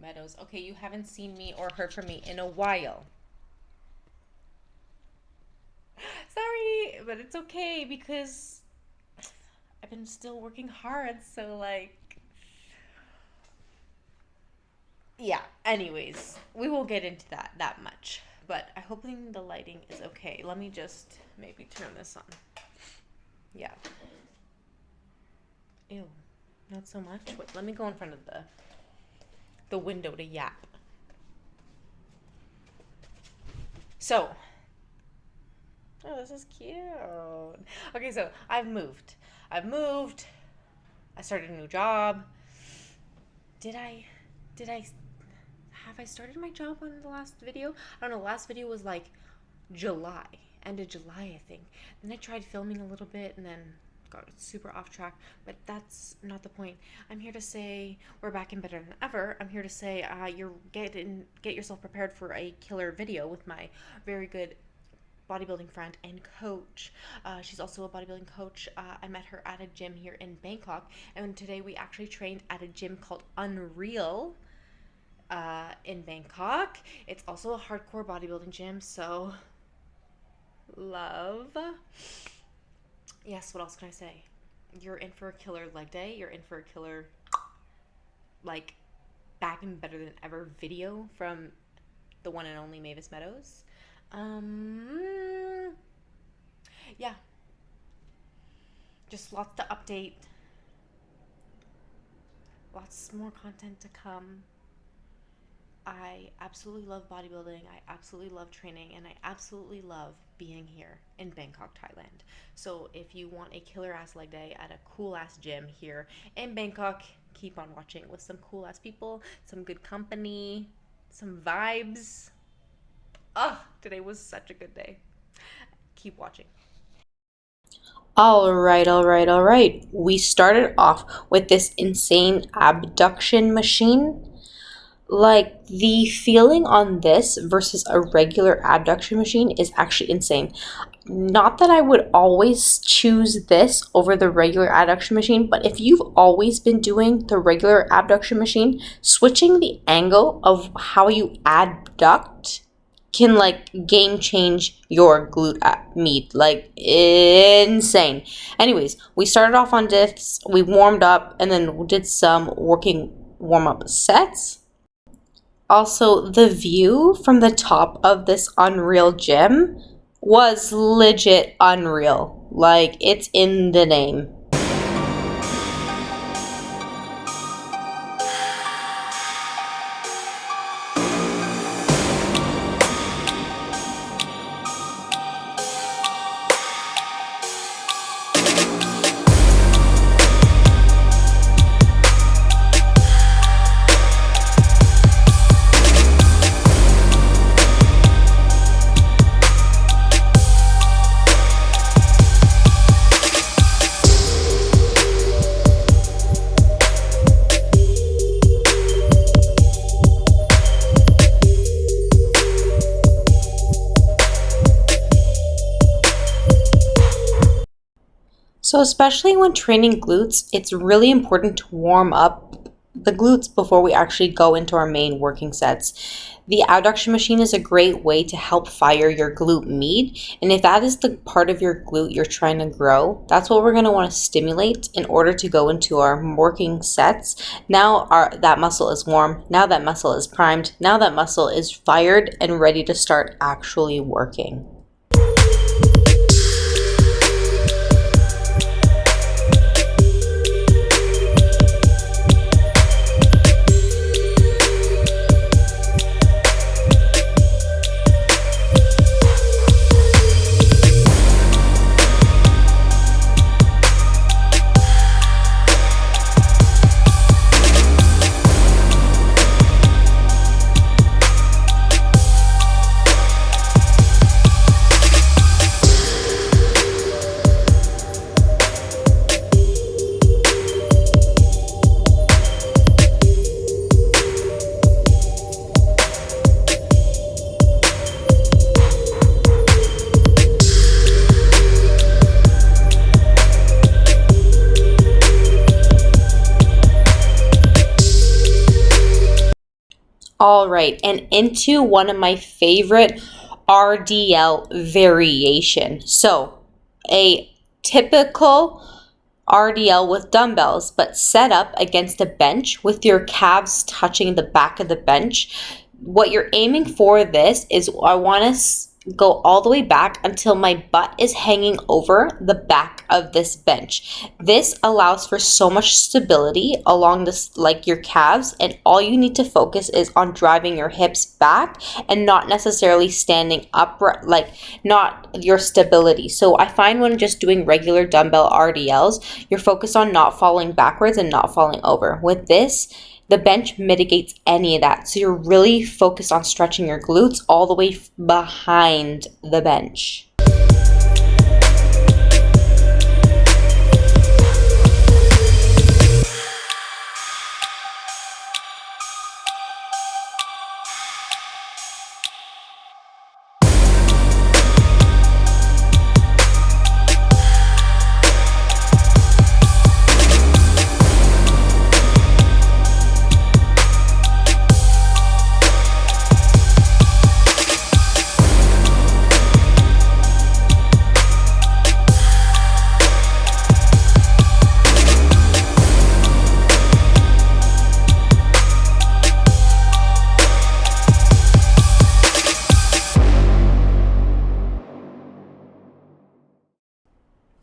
Meadows. Okay, you haven't seen me or heard from me in a while. Sorry, but it's okay because I've been still working hard, so like, yeah. Anyways, we won't get into that much. But I hope the lighting is okay. Let me just maybe turn this on. Yeah. Ew, not so much. Wait, let me go in front of the window to yap. So, oh, this is cute. Okay, so I've moved. I started a new job. Did I have I started my job on the last video? I don't know. The last video was like July, end of July, I think. Then I tried filming a little bit and then got super off track, but that's not the point. I'm here to say we're back and better than ever. I'm here to say get yourself prepared for a killer video with my very good bodybuilding friend and coach. She's also a bodybuilding coach. I met her at a gym here in Bangkok, and today we actually trained at a gym called Unreal in Bangkok. It's also a hardcore bodybuilding gym, so love. Yes, what else can I say? You're in for a killer leg day. You're in for a killer, like, back and better than ever video from the one and only Mavis Meadows. Yeah. Just lots to update. Lots more content to come. I absolutely love bodybuilding. I absolutely love training, and I absolutely love being here in Bangkok, Thailand. So if you want a killer ass leg day at a cool ass gym here in Bangkok, keep on watching with some cool ass people, some good company, some vibes. Today was such a good day. Keep watching. All right. We started off with this insane abduction machine. Like, the feeling on this versus a regular abduction machine is actually insane. Not that I would always choose this over the regular abduction machine, but if you've always been doing the regular abduction machine, switching the angle of how you abduct can like game change your glute meat, like insane. Anyways, we started off on diffs, we warmed up, and then did some working warm-up sets. Also, the view from the top of this Unreal gym was legit unreal. Like, it's in the name. So especially when training glutes, it's really important to warm up the glutes before we actually go into our main working sets. The abduction machine is a great way to help fire your glute meat, and if that is the part of your glute you're trying to grow, that's what we're going to want to stimulate in order to go into our working sets. Now that muscle is warm, now that muscle is primed, now that muscle is fired and ready to start actually working. All right, and into one of my favorite RDL variation. So a typical RDL with dumbbells, but set up against a bench with your calves touching the back of the bench. What you're aiming for this is I want to go all the way back until my butt is hanging over the back of this bench. This allows for so much stability along this, like your calves, and all you need to focus is on driving your hips back and not necessarily standing upright, like not your stability. So I find when just doing regular dumbbell RDLs, you're focused on not falling backwards and not falling over. With this, the bench mitigates any of that. So you're really focused on stretching your glutes all the way behind the bench.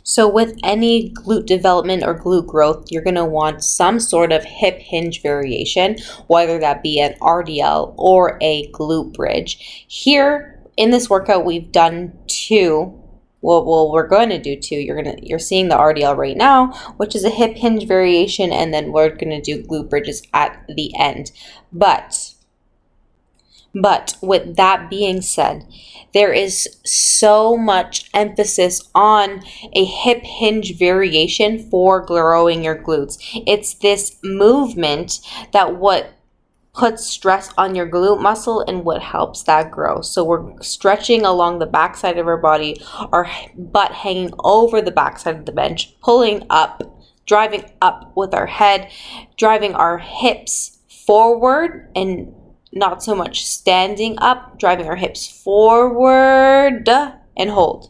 So with any glute development or glute growth, you're going to want some sort of hip hinge variation, whether that be an RDL or a glute bridge. Here in this workout, we've done two. Well, we're going to do two. You're seeing the RDL right now, which is a hip hinge variation, and then we're going to do glute bridges at the end. But with that being said, there is so much emphasis on a hip hinge variation for growing your glutes. It's this movement that what puts stress on your glute muscle and what helps that grow. So we're stretching along the backside of our body, our butt hanging over the backside of the bench, pulling up, driving up with our head, driving our hips forward and not so much standing up, driving our hips forward and hold.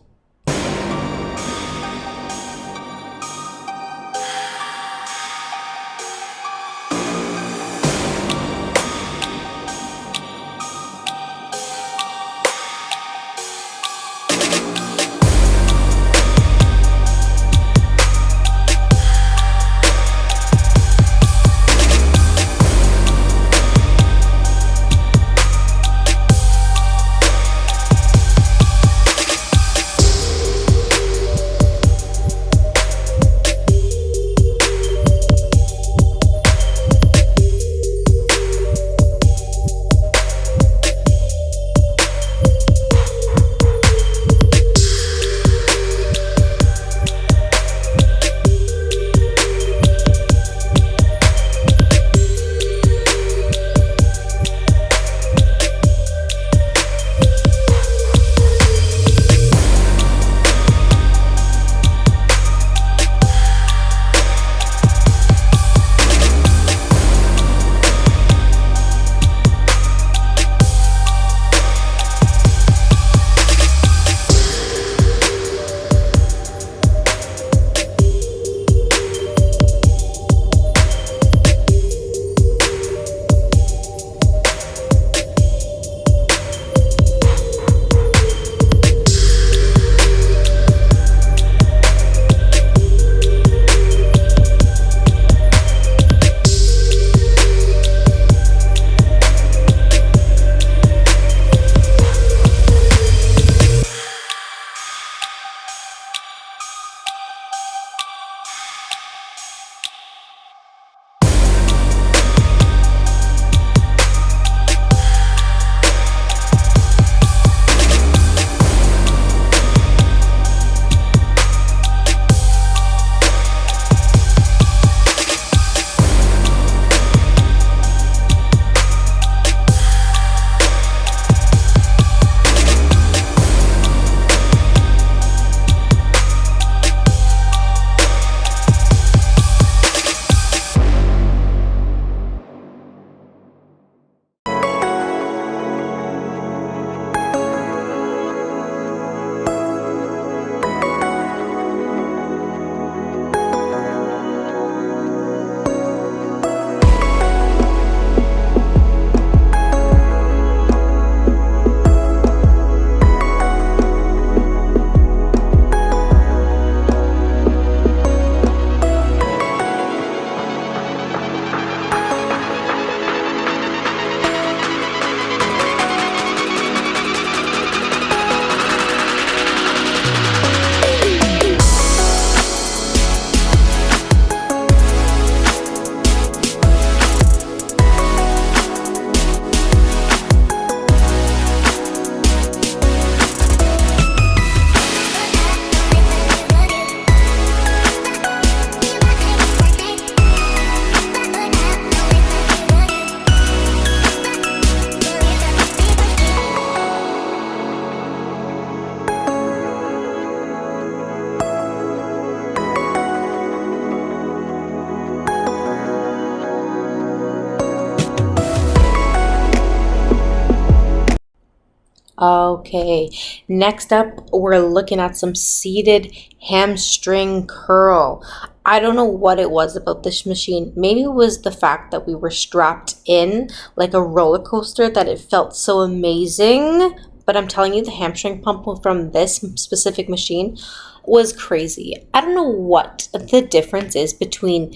Okay, next up, we're looking at some seated hamstring curl. I don't know what it was about this machine. Maybe it was the fact that we were strapped in like a roller coaster that it felt so amazing. But I'm telling you, the hamstring pump from this specific machine was crazy. I don't know what the difference is between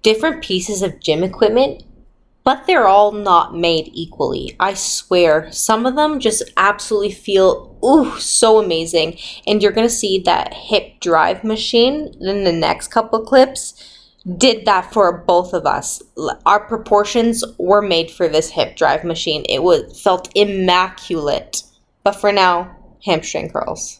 different pieces of gym equipment, but they're all not made equally. I swear, some of them just absolutely feel so amazing. And you're gonna see that hip drive machine in the next couple clips did that for both of us. Our proportions were made for this hip drive machine. It felt immaculate. But for now, hamstring curls.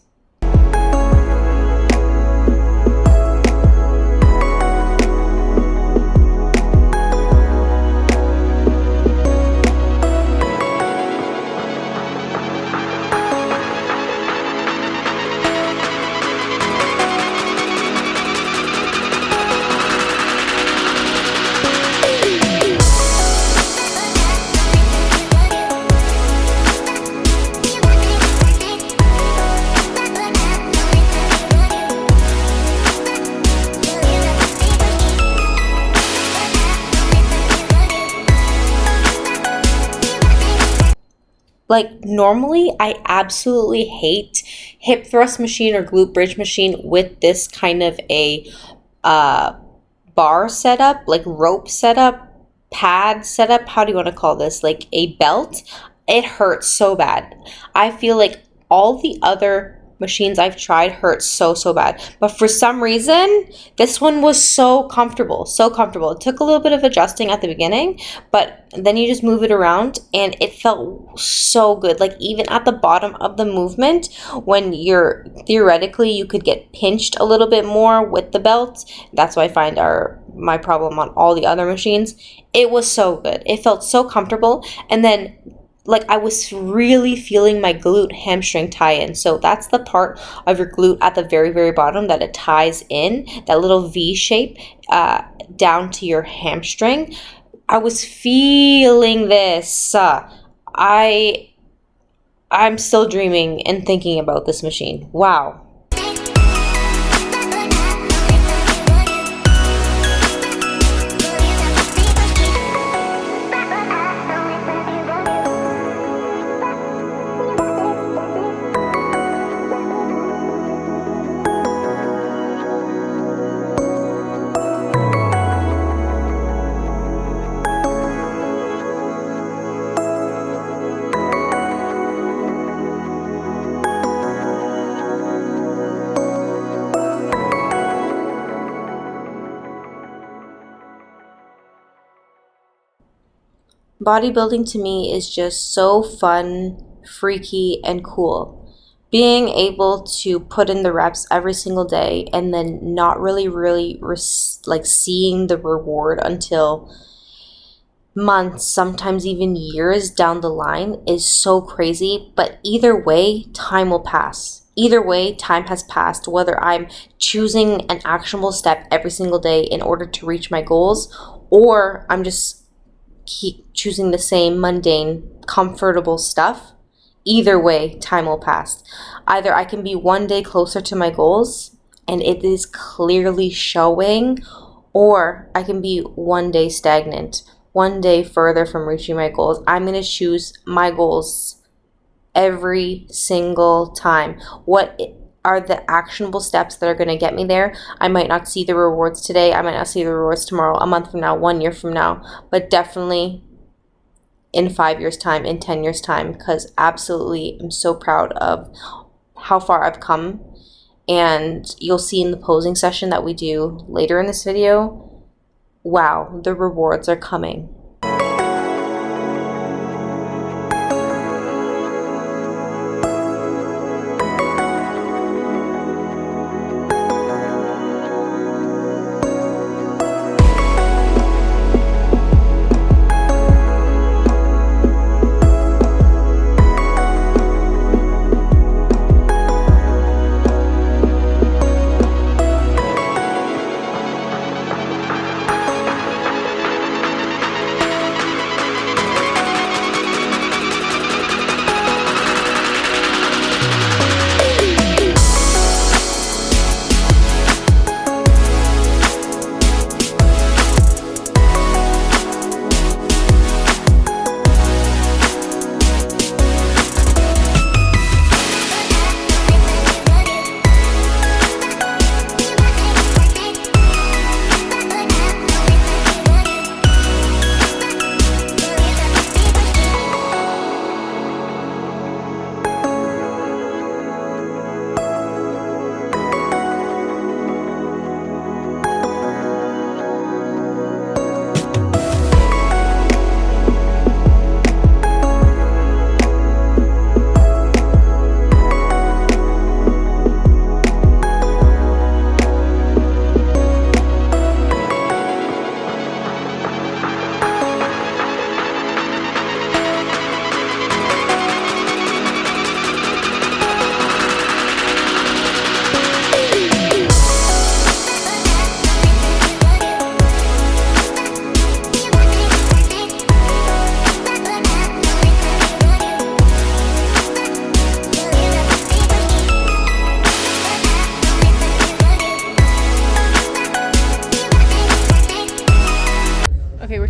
Like normally I absolutely hate hip thrust machine or glute bridge machine with this kind of a bar setup, like rope setup, pad setup. How do you want to call this? Like a belt. It hurts so bad. I feel like all the other machines I've tried hurt so bad. But for some reason, this one was so comfortable, so comfortable. It took a little bit of adjusting at the beginning, but then you just move it around and it felt so good. Like even at the bottom of the movement, when you're theoretically, you could get pinched a little bit more with the belt. That's what I find my problem on all the other machines. It was so good. It felt so comfortable. And then like I was really feeling my glute hamstring tie in. So that's the part of your glute at the very bottom that it ties in, that little V shape down to your hamstring. I was feeling this. I'm still dreaming and thinking about this machine. Wow. Bodybuilding to me is just so fun, freaky, and cool. Being able to put in the reps every single day and then not really like seeing the reward until months, sometimes even years down the line is so crazy. But either way, time will pass. Either way, time has passed, whether I'm choosing an actionable step every single day in order to reach my goals, or I'm just keep choosing the same mundane, comfortable stuff. Either way, time will pass. Either I can be one day closer to my goals and it is clearly showing, or I can be one day stagnant, one day further from reaching my goals. I'm going to choose my goals every single time. What are the actionable steps that are going to get me there? I might not see the rewards today. I might not see the rewards tomorrow, a month from now, 1 year from now, but definitely in 5 years' time, in 10 years' time, because absolutely I'm so proud of how far I've come. And you'll see in the posing session that we do later in this video, wow, the rewards are coming.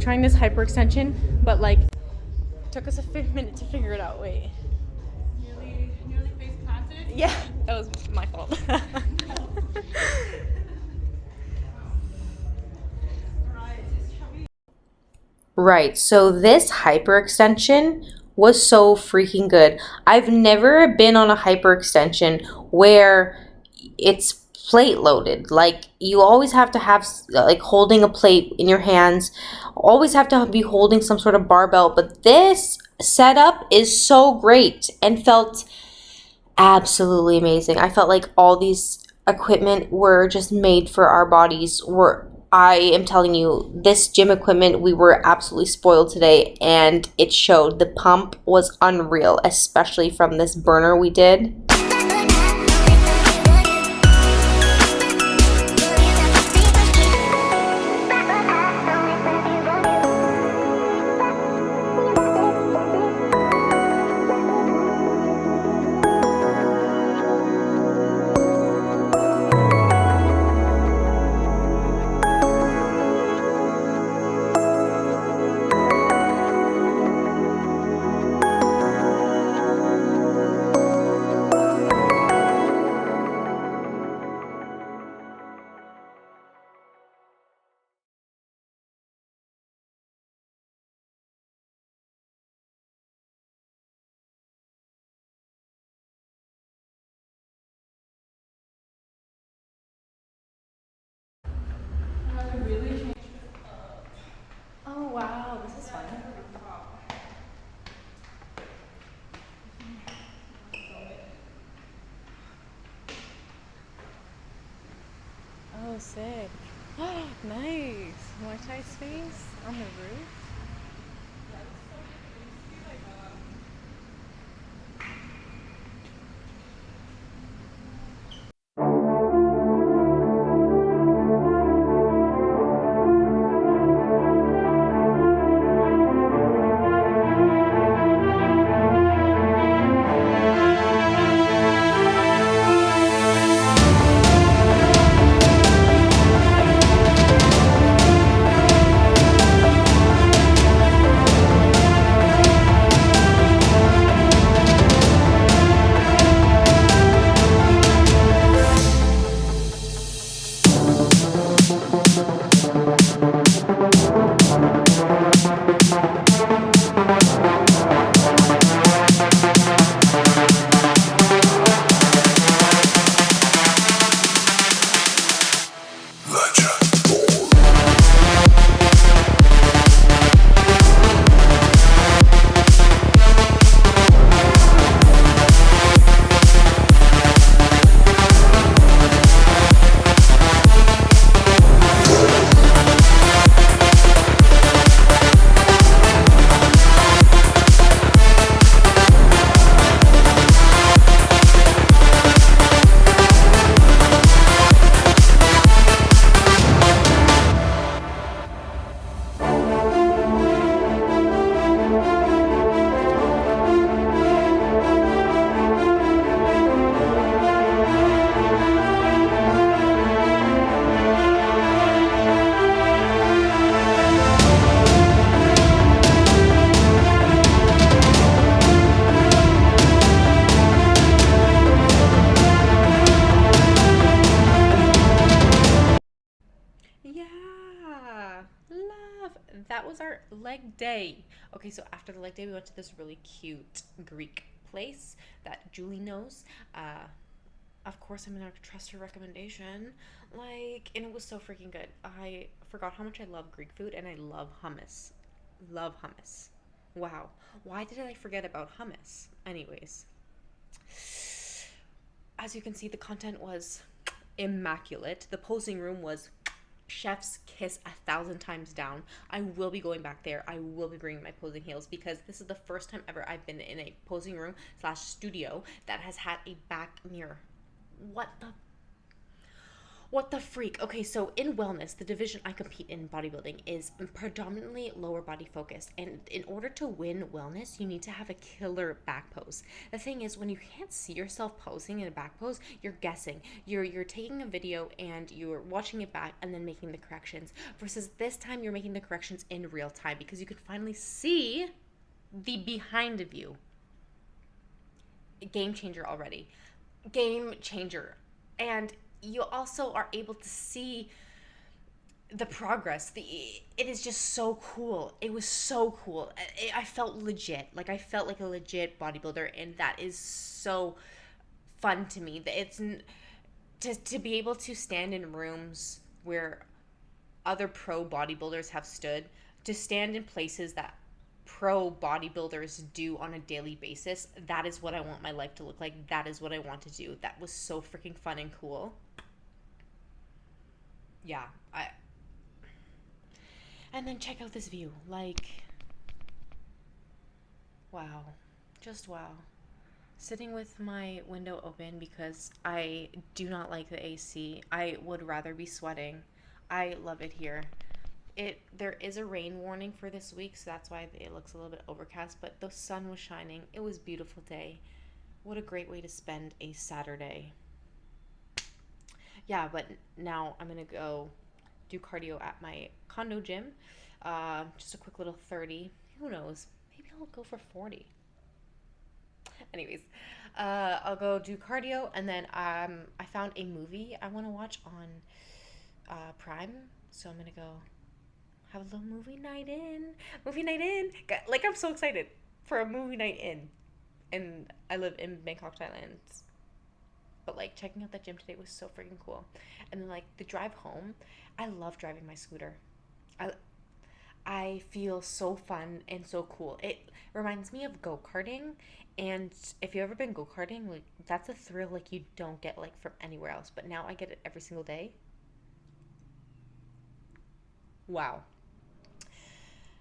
trying this hyperextension, but like took us a minute to figure it out. Wait. Nearly face planted? Yeah, that was my fault. Right, so this hyperextension was so freaking good. I've never been on a hyperextension where it's plate loaded. Like, you always have to have, like, holding a plate in your hands, always have to be holding some sort of barbell, but this setup is so great and felt absolutely amazing. I felt like all these equipment were just made for our bodies. I am telling you, this gym equipment, we were absolutely spoiled today, and it showed. The pump was unreal, especially from this burner we did. Oh wow, this is fun. Oh, sick. Nice. Muay Thai space on the roof. Yeah, love. That was our leg day. Okay, so after the leg day, we went to this really cute Greek place that Julie knows. Of course, I'm gonna trust her recommendation. Like, and it was so freaking good. I forgot how much I love Greek food, and I love hummus. Love hummus. Wow. Why did I forget about hummus? Anyways, as you can see, the content was immaculate. The posing room was chef's kiss 1,000 times down. I will be going back there. I will be bringing my posing heels because this is the first time ever I've been in a posing room / studio that has had a back mirror. What the? What the freak? Okay, so in wellness, the division I compete in bodybuilding is predominantly lower body focused. And in order to win wellness, you need to have a killer back pose. The thing is, when you can't see yourself posing in a back pose, you're guessing. You're taking a video and you're watching it back and then making the corrections. Versus this time, you're making the corrections in real time because you could finally see the behind of you. Game changer already. Game changer. And you also are able to see the progress. It is just so cool. It was so cool. I felt legit. Like I felt like a legit bodybuilder, and that is so fun to me. It's to be able to stand in rooms where other pro bodybuilders have stood, to stand in places that pro bodybuilders do on a daily basis. That is what I want my life to look like. That is what I want to do. That was so freaking fun and cool. Yeah, and then check out this view. Like, wow, just wow. Sitting with my window open because I do not like the AC. I would rather be sweating. I love it here. There is a rain warning for this week, so that's why it looks a little bit overcast, but the sun was shining. It was a beautiful day. What a great way to spend a Saturday. Yeah, but now I'm gonna go do cardio at my condo gym. Just a quick little 30. Who knows? Maybe I'll go for 40. Anyways, I'll go do cardio, and then I found a movie I want to watch on Prime, so I'm gonna go have a little movie night in. Like, I'm so excited for a movie night in, and I live in Bangkok, Thailand. But like checking out that gym today was so freaking cool. And then like the drive home, I love driving my scooter. I feel so fun and so cool. It reminds me of go-karting, and if you've ever been go-karting, like that's a thrill like you don't get like from anywhere else. But now I get it every single day. Wow.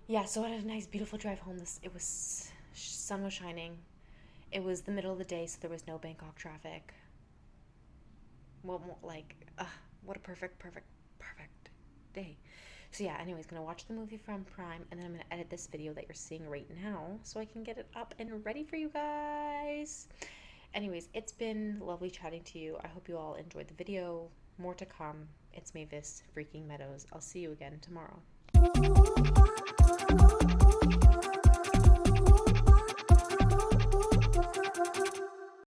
Yeah, so I had a nice beautiful drive home. It was sun was shining. It was the middle of the day, so there was no Bangkok traffic. What a perfect day. So yeah, anyways, gonna watch the movie from Prime, and then I'm gonna edit this video that you're seeing right now so I can get it up and ready for you guys. Anyways, it's been lovely chatting to you. I hope you all enjoyed the video. More to come. It's Mavis freaking Meadows. I'll see you again tomorrow.